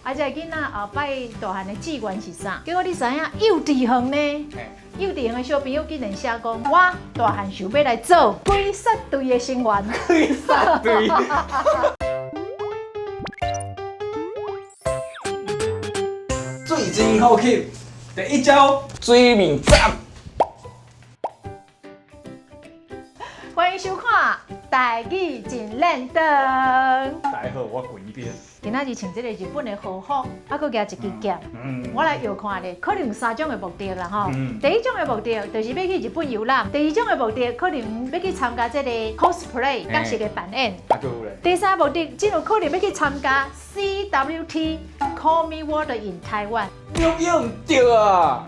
啊，这个囡仔后摆大汉的志愿是啥？结果你知影幼稚园呢？幼稚园的小朋友竟然写讲，我大汉想要来做鬼杀队的成员。鬼杀队。最真好客，第一招水面斩。欢迎收看《台语真练灯》。大家好，我滚一边。今仔日穿这个日本的和服，啊，佮加一支剑。我来摇看咧，可能有3种的目的啦吼。第一种的目的就是要去日本游览；第二种的目的可能要去参加这个 cosplay 角色的扮演；第三目的，真有可能要去参加 CWT Call Me World in Taiwan。用对啊！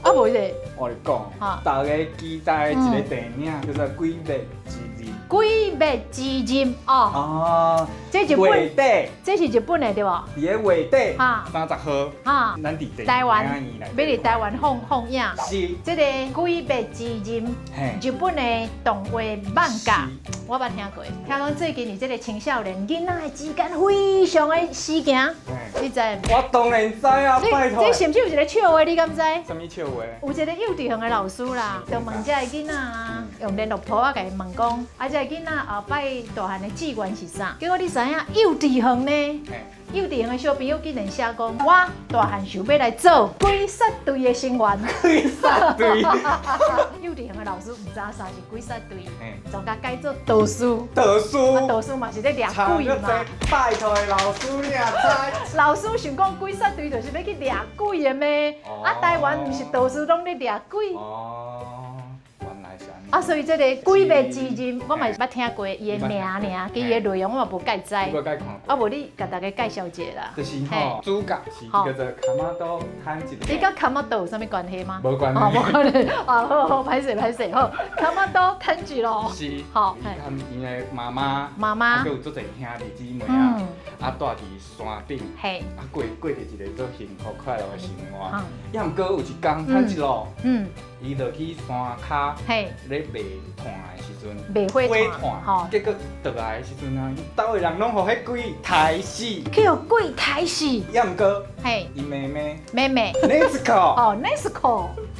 啊，无咧。我跟你讲，大家期待一个电影叫做《鬼灭之刃》。鬼灭之刃哦。这日本，月底，这是日本的对无？伫个月底30号，咱伫台湾，要伫台湾放映。是。这个《鬼灭之刃》，日本的动画漫画，我捌听过。听讲最近你这个青少年囡仔的之间非常的死行，你知？我当然知啊，拜托。这是不是有一个笑话？你敢知？什么笑话？有一个幼稚园的老师啦，就问这个囡仔啊，用联络簿啊，甲伊问讲，啊，这个囡仔后摆大汉的志愿是啥？结果你知影幼稚园呢？幼稚园的小朋友竟然写讲，我大汉想要来做鬼杀队的成员。鬼杀队。幼稚园的老师唔知啥是鬼杀队，就甲改做道士。道士。啊，道士嘛是咧掠鬼嘛。拜托的老师你也知。老师想讲鬼杀队就是要去掠鬼的咩？啊，台湾唔是道士拢咧掠鬼。啊，所以这个《鬼灭之刃》我嘛是捌听过伊的名尔，其伊的内容我嘛无介知。啊，无你甲大家介绍一下啦。就是吼，主角是叫做卡马多摊一个。你甲卡马多有啥物关系吗？无关系。无关系。啊，好，歹势，好。卡马多摊一咯。是。好。伊的妈妈，啊，佮有足侪兄弟姊妹啊，啊，住伫山顶。嘿。啊，过着一个足幸福快乐的生活。也毋过有一天摊一咯。伊落去山骹，咧卖炭的时阵，卖火炭，结果倒来的时阵啊，兜的人拢互迄鬼杀死，去互鬼杀死。也毋过，伊妹妹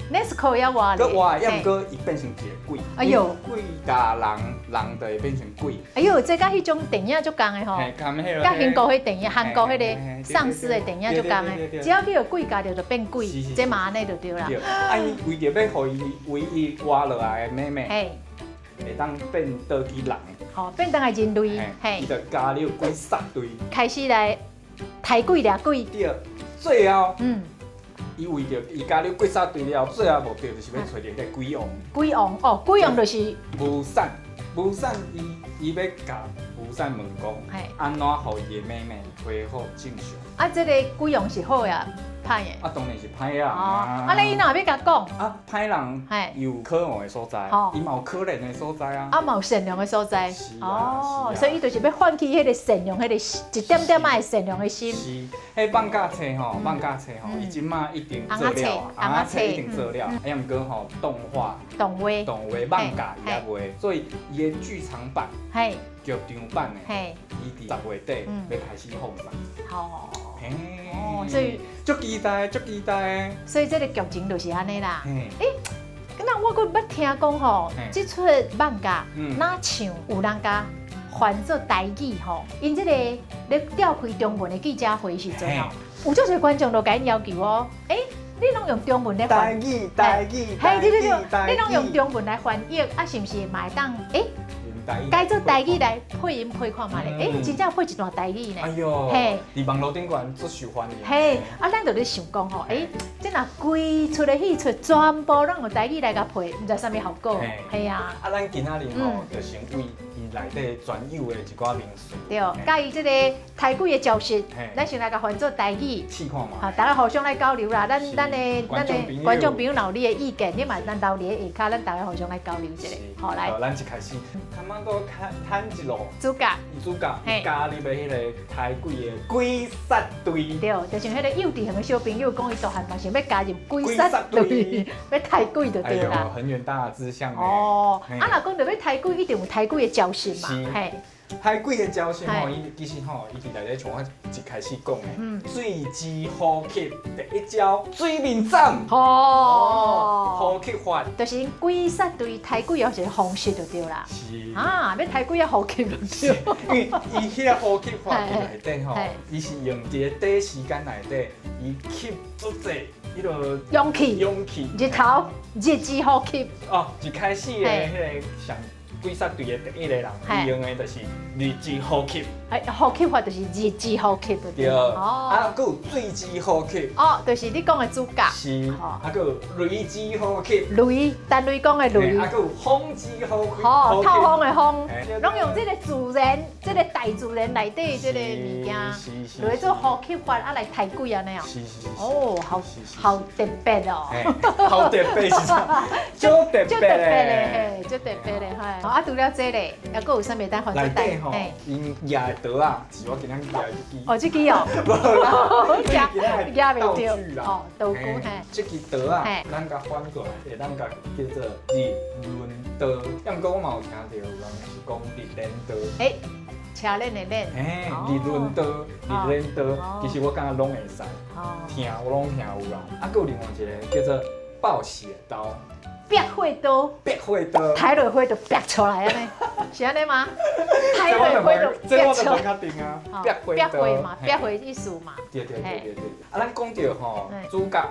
，Nesco 也活咧，佮活，也毋过伊变成一个鬼，哎呦，鬼打人，人就会变成鬼。哎呦，这甲迄种电影足共的吼，甲英国迄电影、韩国迄个丧尸的电影足共的，只要去互鬼咬着就变鬼，这嘛安尼就对啦。啊，伊为着要互伊唯一活落来的妹妹，会当变倒去人，吼，变当个人类，伊就加入鬼杀队，开始来抬鬼掠鬼。对，最后，伊为着伊加入鬼杀队了，最后目标就是要找着个鬼王。鬼王哦，鬼王就是无善伊要甲无善问讲，安怎互伊的妹妹恢复正常？啊，这个鬼王是好呀。歹的啊，当然是歹人啊！啊，你哪要甲讲？啊，歹人有可恶的所在，伊嘛有可怜的所在啊。啊，嘛有善良的所在。是啊，所以伊就是要唤起迄个善良，迄个一点点仔的善良的心。是，迄放假册吼，伊即马一定做了，红仔册一定做了。哎呀，毋过吼，动画、漫画伊也袂，所以伊的剧场版、剧场版的，伊伫10月底要开始放送。好。所以足期待。所以这个剧情就是安尼啦。那我佫捌听讲吼，这出漫画哪像有人甲翻做台语吼，因这个咧召开中文的记者会时阵哦，有足侪观众都甲因要求哦，你拢用中文来翻译，对，你拢用中文来翻译，啊，是毋是嘛会当改做台语来配音配看嘛咧？真正配一段台语呢。哎呦，伫网络顶悬足受欢迎。啊，咱就咧想讲吼，这若规出的戏出全部拢用台语来甲配，毋知啥物效果。系啊。啊，咱今仔日吼，就先为伊内底专有的一寡名词。对，甲伊这个台语的教室，咱先来甲翻做台语。试看嘛。好，大家互相来交流啦。咱的观众朋友有你的意见，你嘛咱留伫下骹，咱大家互相来交流一下。好，来。咱一开始。都摊一路，主角加入了迄个台语的鬼杀队。对，就像迄个幼稚园的小朋友讲，伊大汉嘛想要加入鬼杀队，要抬鬼就对啦。很远大的志向。哦，啊，若讲到要抬鬼，一定有抬鬼的教训嘛。嘿，海龟的招式吼，伊其实吼，伊伫内底像我一开始讲的，水之呼吸第一招水面斩。呼吸法，就是因龟杀对抬龟有一个方式就对啦。是啊，要抬龟要呼吸就对。因为伊迄个呼吸法内底吼，伊是用一个短时间内底，伊吸足济迄个勇气，日头日之呼吸。哦，一开始的迄个上。龟杀队的第一个人，伊用的就是日之呼吸。呼吸法就是日之呼吸对。啊，佮有水之呼吸。哦，就是你讲的主角。是。啊，佮有雷之呼吸。单雷讲的雷。啊，佮有风之呼吸。透风的风，拢用这个自然，这个大自然内底这个物件，来做呼吸法啊来抬鬼安尼哦。是。哦，好特别哦。好特别是啥？就特别嘞，就特别嘞，嘿。啊，除了这个，还佫有啥物单换做带？因野的刀啊，是我今仔野一支。哦，这支哦。野袂着哦，道具嘿。这支刀啊，咱甲反过来，咱甲叫做日轮刀。要毋过我嘛有听到有人是讲日轮刀。车轮的轮。日轮刀，其实我感觉拢会使。听我拢听有啦。啊，佫有另外一个叫做爆血刀。白火刀，抬落火就白出来安尼，是安尼吗？抬落火就白出来。这我就不确定啊。白火嘛，白火意思嘛。对。啊，咱讲到吼，主角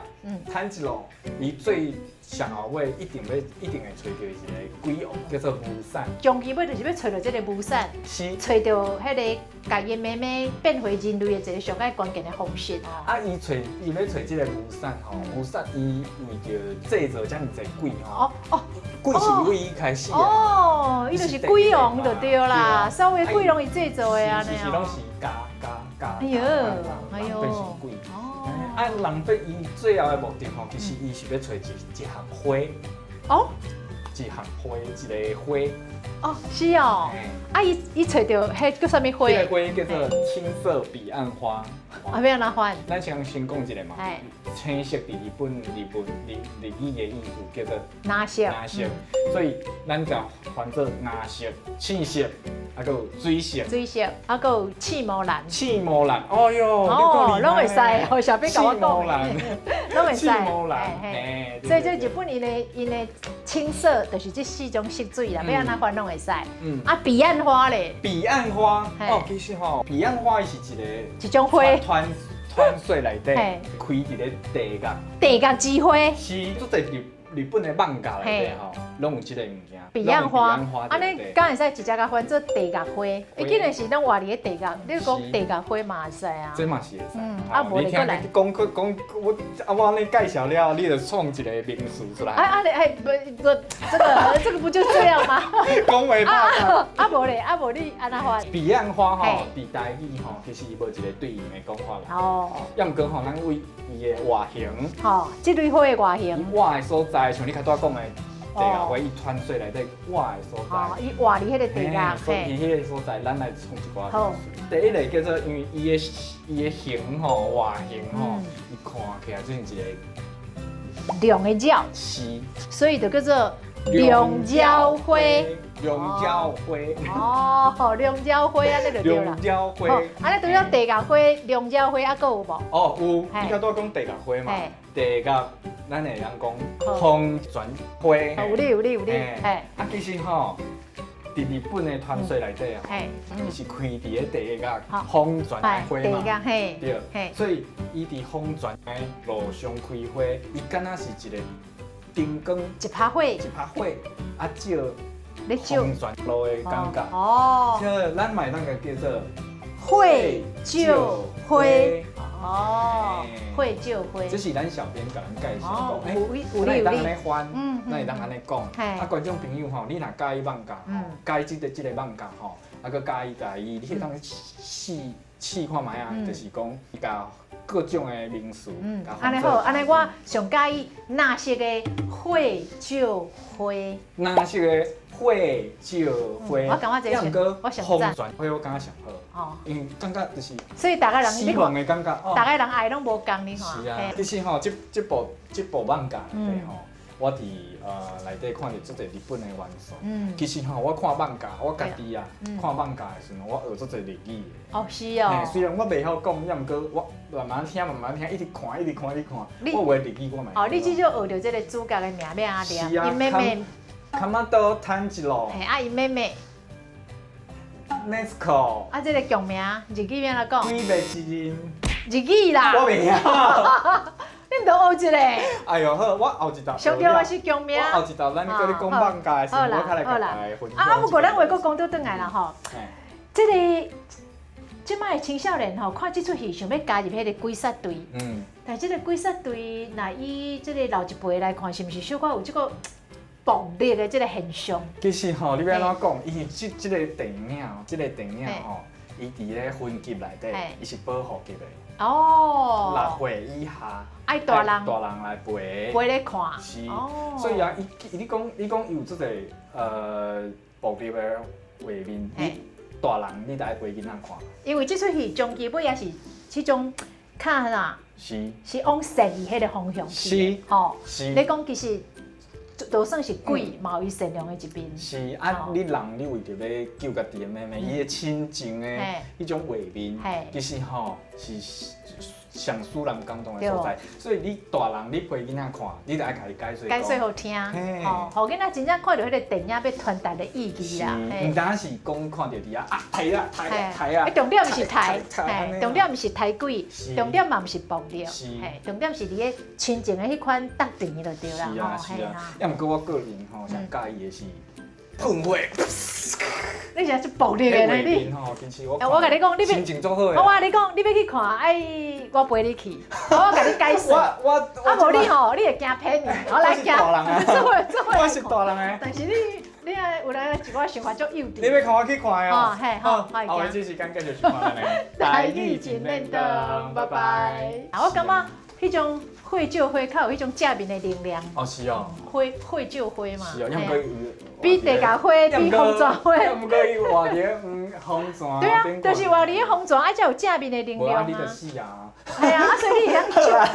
炭治郎，伊最上后尾一定会找到一个鬼王，叫做无惨。终极尾就是要找到这个无惨，是找到迄个甲伊妹妹变回人类的一个上界关键的方式。啊，伊要找这个无惨吼，无惨伊为着制造遮尔济鬼吼。鬼是为伊开始哦，伊就是鬼王就对啦，所有鬼拢伊制造的安尼是拢是加。哎呦，变成鬼。啊，人变伊最后的目的吼，其实伊是要找一项花。哦。一项花，一个花。哦，是哦。啊，伊找到迄叫啥物花？这个花叫做青色彼岸花。啊，要安怎翻？咱先讲一个嘛。青色伫日语的意思叫做蓝色。所以咱就翻做蓝色、青色，啊，佮有水色。啊，佮有刺毛蓝。哦哟，拢会使，哦，小编甲我讲。刺毛蓝，拢会使。刺毛蓝，所以这日本因的青色就是这4种色水啦，要安怎翻拢会使。啊，彼岸花咧。彼岸花，其实吼，彼岸花是一种花。团水内底开一个地角之花，是做在日本的漫画内底吼，拢有这个物件。彼岸花，安尼敢会使直接甲翻做地角花？伊竟然是咱话里的地角，你讲地角花嘛会使啊？这嘛是会使。啊，无你过来讲我安尼介绍了，你就创一个名词出来。这个不就这样吗？讲话吧。无你安怎翻？彼岸花吼，伫台语吼，其实伊无一个对应的讲法啦。哦。要毋过吼，咱为伊的外形。吼，这类花的外形。伊外的所在，像你较早讲的。地角花伊团水内底活的所在，伊活伫迄个地角，所以迄个所在，咱来创一寡。好，第一个叫做，因为伊的形吼，外形吼，伊看起来就是一个龙的鸟，是，所以就叫做龙鸟花。龙鸟花。哦，龙鸟花安尼就对啦。龙鸟花。安尼除了地角花、龙鸟花，还佫有无？哦，有。你较多讲地角花嘛？地角。咱会人讲风泉花，有你，啊，其实吼，伫日本的传说内底啊，伊是开伫咧地角风泉的花嘛，对，所以伊伫风泉的路上开花，伊敢若是一个灯光，一拍火，啊照风泉路的感觉，即咱买那个叫做火照花。哦，会就会，这是咱小编甲咱介绍讲，咱会当安尼翻，咱会当安尼讲。啊，观众朋友吼，你若介意漫画，介意这个漫画吼，啊，佮介意，你当试看卖啊，就是讲伊甲各种的名词。安尼好，安尼我上介意哪些个会就会，哪些个会就会。我感觉这个我上赞，花我感觉上好。哦，因为感觉就是，所以大家人希望的感觉，大家人爱拢无共你看。是啊，其实吼，这部漫画内底吼，我伫内底看到足侪日本的元素。其实吼，我看放假，我家己啊，看放假的时候，我学足侪日语的。哦，是哦。虽然我袂晓讲，也毋过我慢慢听，一直看。我学日语我嘛。哦，你至少学着这个主角的名名啊，对啊。是啊。因妹妹。卡马多炭治郎。嘿，啊，因妹妹。Nesco。啊，这个剧名日语名来讲。鬼灭之刃。日语啦。我袂晓。你都学一个。哎呦好，我后一道。上叫我是剧名。我后一道，咱搁咧讲放假的时候，我较来甲大家分享。啊，不过咱话搁讲倒转来啦吼。这个即摆的青少年吼，看即出戏想要加入迄个鬼杀队。但即个鬼杀队，若以即个老一辈来看，是毋是小可有即个暴力的即个现象？其实吼，你要安怎讲？伊即个电影吼，伊伫咧分级内底，伊是保护级的。哦。6岁以下。爱大人来陪咧看。是。所以啊，你讲伊有即个暴力的画面，你大人你得爱陪囡仔看。因为即出戏终基本也是迄种较啦，是往善意迄个方向去。是。吼。是。你讲其实。就算是鬼，嘛有伊善良的一边。是啊，你人你为着要救家己的妹妹，伊的亲情的迄种画面，其实吼是上使人感动的所在。所以你大人你陪囡仔看，你得爱家己解说好听，吼，互囡仔真正看到迄个电影要传达的意义啦。毋单是讲看到伫啊抬啊，重点毋是抬，重点毋是抬鬼，重点嘛毋是暴力，重点是伫个亲情的迄款搭电就对啦。是啊是啊，要毋过我个人吼，上介意的是喷火。你是暴力的你。我甲你讲，你心情足好的。我甲你讲，你要去看，我陪你去，我甲你解释。啊，无你吼，你会惊骗你，我来惊。我是大人的。但是你有来一寡想法足幼稚。你要看我去看哦。哦，嘿，好，后日这时间继续去看咧。台语真认真，拜拜。我感觉迄种花椒花较有迄种正面的能量。哦，是哦。花椒花嘛。是哦，因为比地下花，比红砖花。毋过伊活伫红砖。对啊，就是活伫红砖，才有正面的能量啊。无啊，你就死啊！系啊，所以你会晓